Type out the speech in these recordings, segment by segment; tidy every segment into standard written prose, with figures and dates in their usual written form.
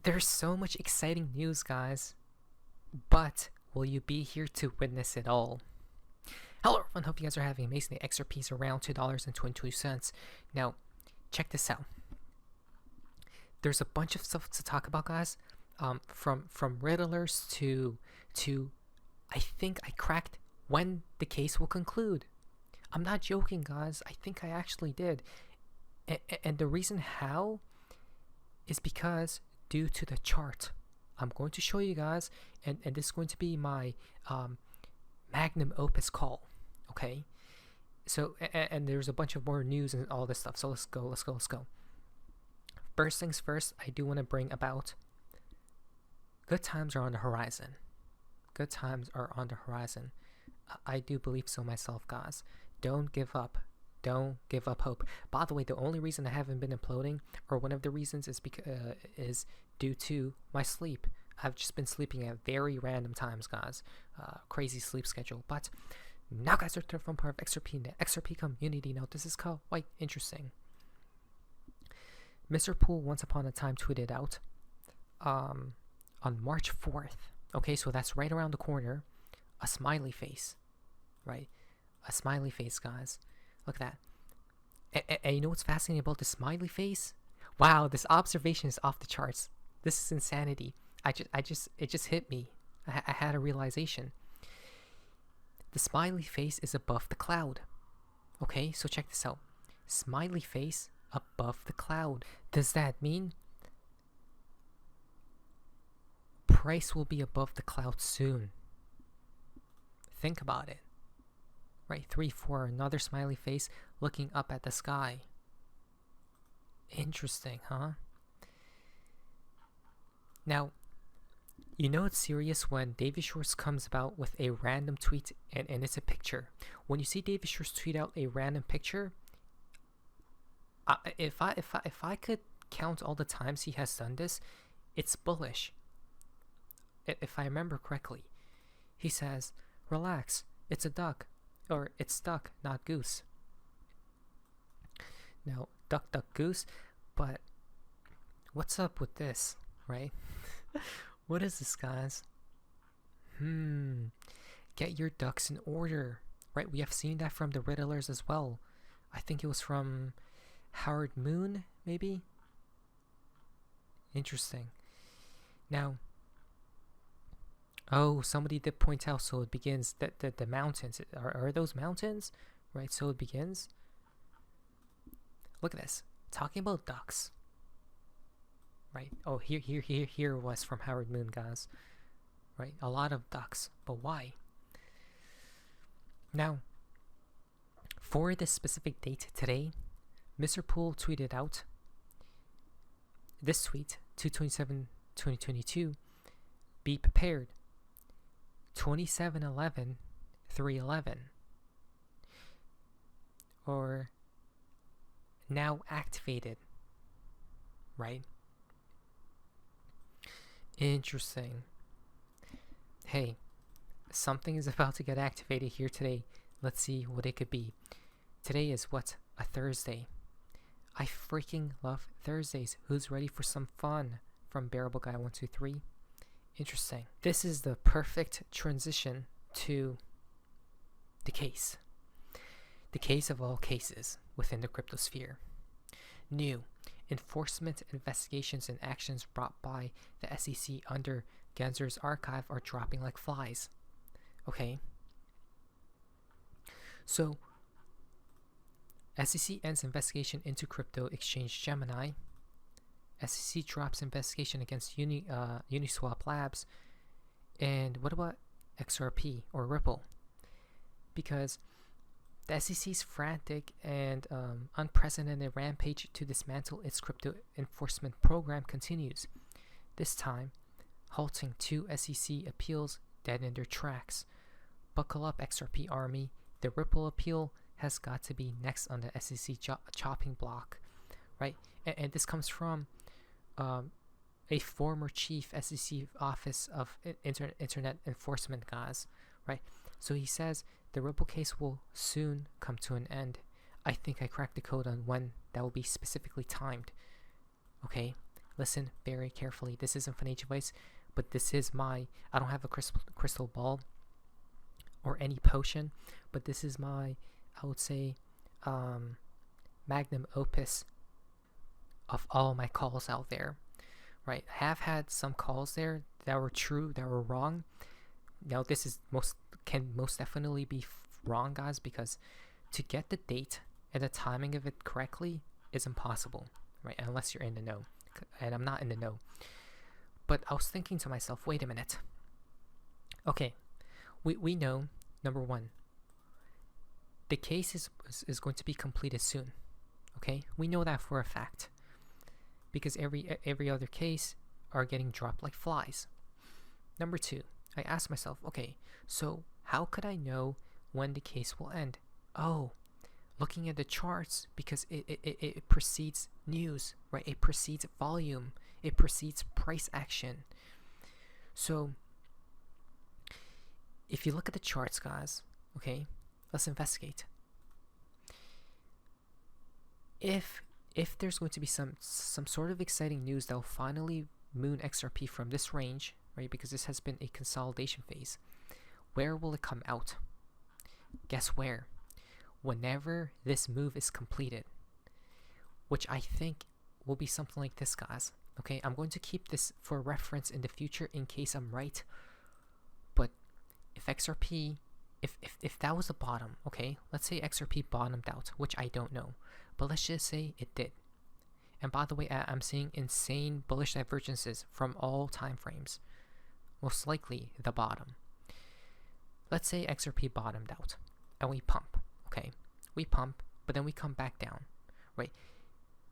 There's so much exciting news, guys, but will you be here to witness it all? Hello everyone, hope you guys are having an amazing day. XRP is around $2.22. Now, check this out. There's a bunch of stuff to talk about, guys. From riddlers to I think I cracked when the case will conclude. I'm not joking, guys. I think I actually did. And the reason how is because due to the chart. I'm going to show you guys, and this is going to be my magnum opus call. Okay, so and there's a bunch of more news and all this stuff. So let's go. First things first, I do want to bring about good times are on the horizon. Good times are on the horizon. I do believe so myself, guys. Don't give up. Don't give up hope. By the way, the only reason I haven't been uploading, or one of the reasons, is because is due to my sleep. I've just been sleeping at very random times, guys. Crazy sleep schedule. But now, guys, are from part of XRP in the XRP community. Now, this is quite interesting. Mr. Poole once upon a time tweeted out on March 4th. Okay, so that's right around the corner. A smiley face, right? A smiley face, guys. Look at that. And you know what's fascinating about the smiley face? Wow, this observation is off the charts. This is insanity. It just hit me. I had a realization. The smiley face is above the cloud. Okay, so check this out. Smiley face above the cloud. Does that mean price will be above the cloud soon? Think about it. Right, 3, 4, another smiley face looking up at the sky. Interesting, huh? Now, you know it's serious when David Shorts comes about with a random tweet and it's a picture. When you see David Shorts tweet out a random picture, if I could count all the times he has done this, it's bullish. If I remember correctly, he says, "Relax, it's a duck." Or it's duck, not goose. Now, duck, goose, but what's up with this, right? What is this, guys? Get your ducks in order, right? We have seen that from the riddlers as well. I think it was from Howard Moon, maybe? Interesting. Now, oh, somebody did point out, so it begins that the mountains are those mountains, right? So it begins. Look at this, talking about ducks, right? Oh, here was from Howard Moon, guys, right? A lot of ducks, but why? Now, for this specific date today, Mr. Poole tweeted out this tweet, 2/27/2022. Be prepared. 27/11, 3/11, or now activated, right? Interesting. Hey, something is about to get activated here today. Let's see what it could be. Today is what? A Thursday. I freaking love Thursdays. Who's ready for some fun? From Bearable Guy 123. Interesting. This is the perfect transition to the case. The case of all cases within the cryptosphere. New enforcement investigations and actions brought by the SEC under Gensler's archive are dropping like flies. Okay. So, SEC ends investigation into crypto exchange Gemini. SEC drops investigation against Uniswap Labs. And what about XRP or Ripple? Because the SEC's frantic and unprecedented rampage to dismantle its crypto enforcement program continues. This time, halting 2 SEC appeals dead in their tracks. Buckle up, XRP Army. The Ripple appeal has got to be next on the SEC chopping block, right? And this comes from a former chief SEC Office of Internet Enforcement, guys, right? So he says the Ripple case will soon come to an end. I think I cracked the code on when that will be specifically timed. Okay, listen very carefully. This isn't financial advice, but this is I don't have a crystal ball or any potion, but this is I would say, magnum opus of all my calls out there, right? I have had some calls there that were true, that were wrong. Now this is can most definitely be wrong, guys, because to get the date and the timing of it correctly is impossible, right? Unless you're in the know, and I'm not in the know. But I was thinking to myself, wait a minute. Okay, we know, number one, the case is going to be completed soon. Okay, we know that for a fact, because every other case are getting dropped like flies. Number two, I asked myself, okay, so how could I know when the case will end? Oh, looking at the charts, because it precedes news, right? It precedes volume, it precedes price action. So if you look at the charts, guys, okay, let's investigate. If there's going to be some sort of exciting news that will finally moon XRP from this range, right? Because this has been a consolidation phase. Where will it come out? Guess where? Whenever this move is completed, which I think will be something like this, guys. Okay, I'm going to keep this for reference in the future in case I'm right. But if XRP, if that was the bottom, okay, let's say XRP bottomed out, which I don't know, but let's just say it did. And by the way, I'm seeing insane bullish divergences from all time frames. Most likely the bottom. Let's say XRP bottomed out and we pump. Okay, we pump, but then we come back down, right?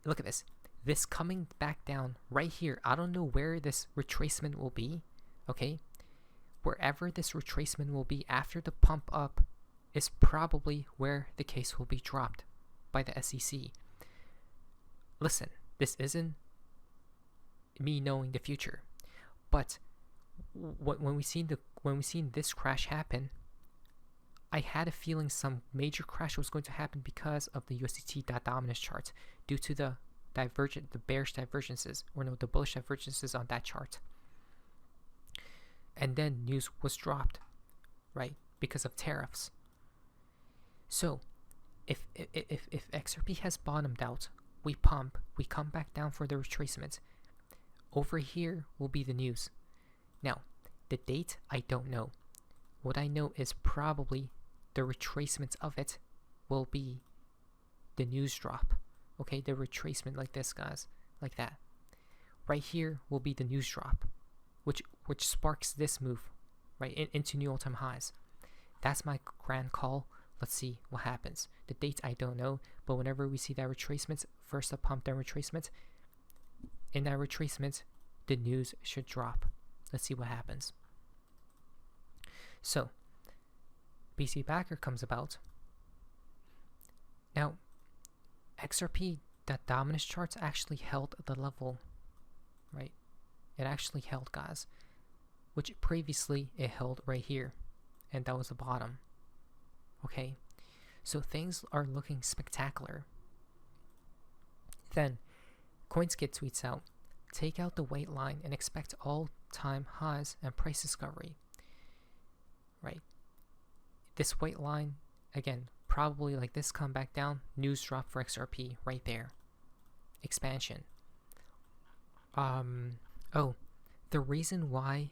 Look at this. This coming back down right here. I don't know where this retracement will be. Okay, wherever this retracement will be after the pump up is probably where the case will be dropped by the SEC. Listen, this isn't me knowing the future, but when we seen this crash happen, I had a feeling some major crash was going to happen because of the USDT dominance chart due to the bearish divergences, or no, the bullish divergences on that chart. And then news was dropped, right, because of tariffs. So if XRP has bottomed out, we pump, we come back down for the retracement. Over here will be the news. Now, the date, I don't know. What I know is probably the retracement of it will be the news drop. Okay, the retracement like this, guys, like that. Right here will be the news drop, which sparks this move, right, into new all-time highs. That's my grand call. Let's see what happens. The date, I don't know, but whenever we see that retracement, first a pump, then retracement, in that retracement, the news should drop. Let's see what happens. So, BC Backer comes about. Now, XRP, that dominance charts actually held the level, right? It actually held, guys, which previously it held right here, and that was the bottom. Okay, so things are looking spectacular. Then, CoinSkid tweets out, take out the white line and expect all-time highs and price discovery. Right? This white line, again, probably like this, come back down, news drop for XRP right there. Expansion. Oh, the reason why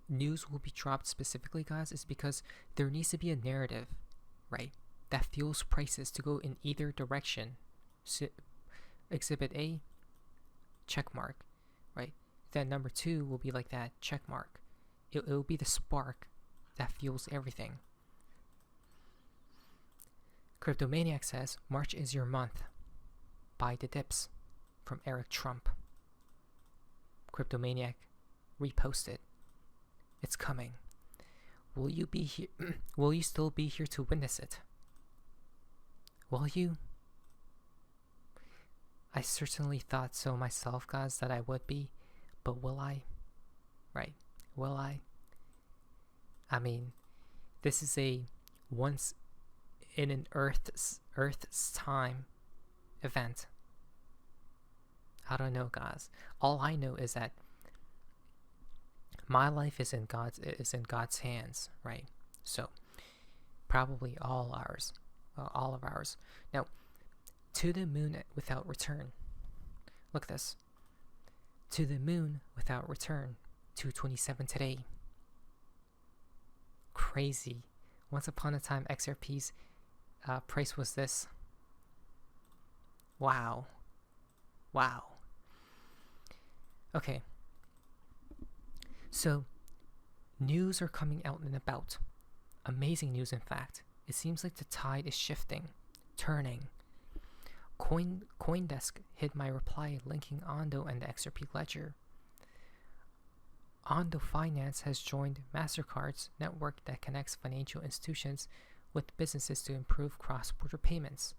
news will be dropped specifically, guys, is because there needs to be a narrative, right, that fuels prices to go in either direction. Exhibit A, check mark, right? Then number 2 will be like that, check mark. It will be the spark that fuels everything. Cryptomaniac says, March is your month. Buy the dips. From Eric Trump. Cryptomaniac reposted. It's coming. Will you be here? Will you still be here to witness it? Will you? I certainly thought so myself, guys, that I would be, but will I? Right? Will I? I mean, this is a once in an Earth's time event. I don't know, guys. All I know is that my life is in God's hands, right? So probably all of ours. Now, to the moon without return. Look at this. To the moon without return. 227 today. Crazy. Once upon a time, XRP's price was this. Wow. Okay. So, news are coming out and about. Amazing news, in fact. It seems like the tide is shifting, turning. CoinDesk hid my reply linking Ondo and the XRP ledger. Ondo Finance has joined MasterCard's network that connects financial institutions with businesses to improve cross-border payments.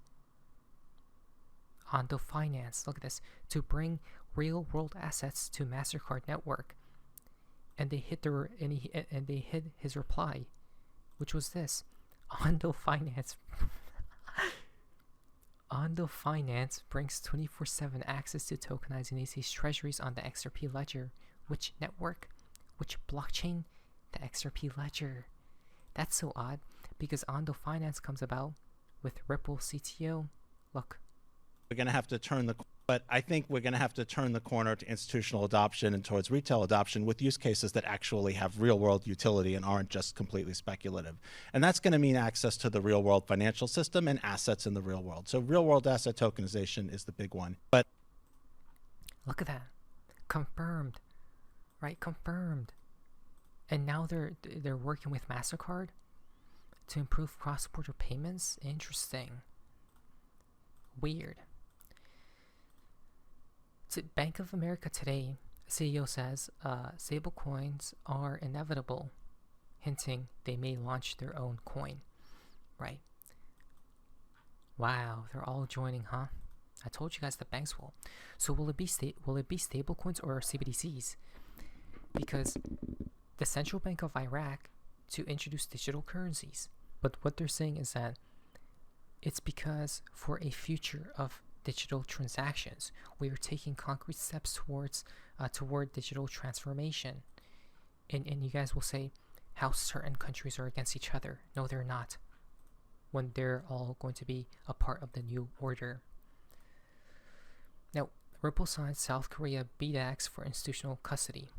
Ondo Finance, look at this, to bring real-world assets to MasterCard network. And they hid his reply, which was this: Ondo Finance. Ondo Finance brings 24/7 access to tokenizing AC's treasuries on the XRP ledger. Which network? Which blockchain? The XRP ledger. That's so odd, because Ondo Finance comes about with Ripple CTO. Look. We're going to have to but I think we're going to have to turn the corner to institutional adoption and towards retail adoption with use cases that actually have real world utility and aren't just completely speculative. And that's going to mean access to the real world financial system and assets in the real world. So real world asset tokenization is the big one. But look at that. Confirmed. Right? Confirmed. And now they're working with MasterCard to improve cross-border payments. Interesting. Weird. Bank of America today, CEO says stablecoins are inevitable, hinting they may launch their own coin. Right. Wow, they're all joining, huh? I told you guys the banks will. So will it be stablecoins or CBDCs? Because the Central Bank of Iraq to introduce digital currencies. But what they're saying is that it's because for a future of digital transactions, we are taking concrete steps toward digital transformation. And you guys will say how certain countries are against each other. No, they're not. When they're all going to be a part of the new order. Now, Ripple signs South Korea BDAX for institutional custody.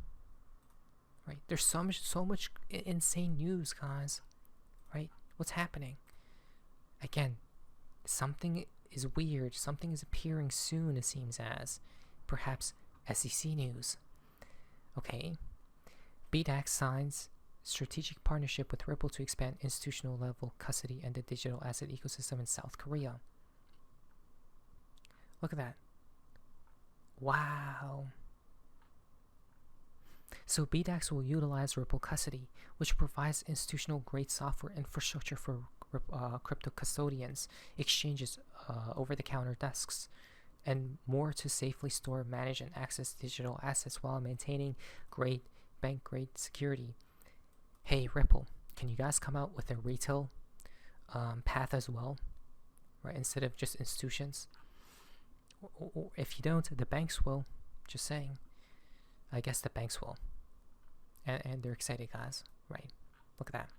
Right? There's so much insane news, guys. Right? What's happening? Again, something is weird. Something is appearing soon, it seems as. Perhaps SEC news. Okay. BDAX signs strategic partnership with Ripple to expand institutional level custody and the digital asset ecosystem in South Korea. Look at that. Wow. So BDAX will utilize Ripple custody, which provides institutional grade software infrastructure for crypto custodians, exchanges, over-the-counter desks, and more to safely store, manage, and access digital assets while maintaining bank-grade security. Hey, Ripple, can you guys come out with a retail path as well, right? Instead of just institutions. Or if you don't, the banks will. Just saying. I guess the banks will. And they're excited, guys. Right? Look at that.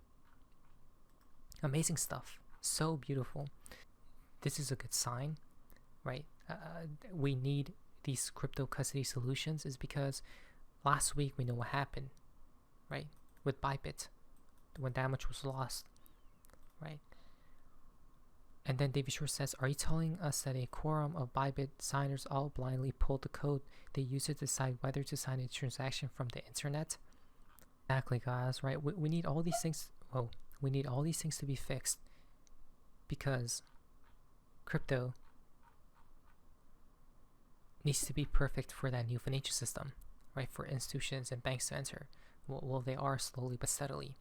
Amazing stuff. So beautiful. This is a good sign, right? We need these crypto custody solutions is because last week we know what happened, right? With Bybit, when that much was lost, right? And then David Shore says, are you telling us that a quorum of Bybit signers all blindly pulled the code they use to decide whether to sign a transaction from the internet? Exactly, guys, right? We need all these things. Well, we need all these things to be fixed because crypto needs to be perfect for that new financial system, right? For institutions and banks to enter. Well, they are slowly but steadily.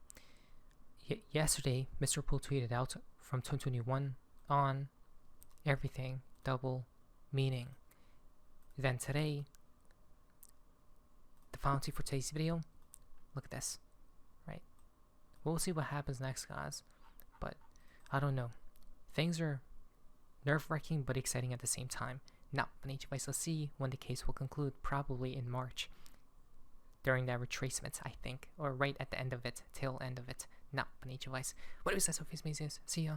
Yesterday, Mr. Poole tweeted out from 2021 on everything double meaning. Then today, the fountain for today's video, look at this, right? We'll see what happens next, guys, but I don't know. Things are nerve-wracking but exciting at the same time. Now, let's see when the case will conclude, probably in March. During that retracement, I think, or right at the end of it, tail end of it. Now, what is that? So, see ya.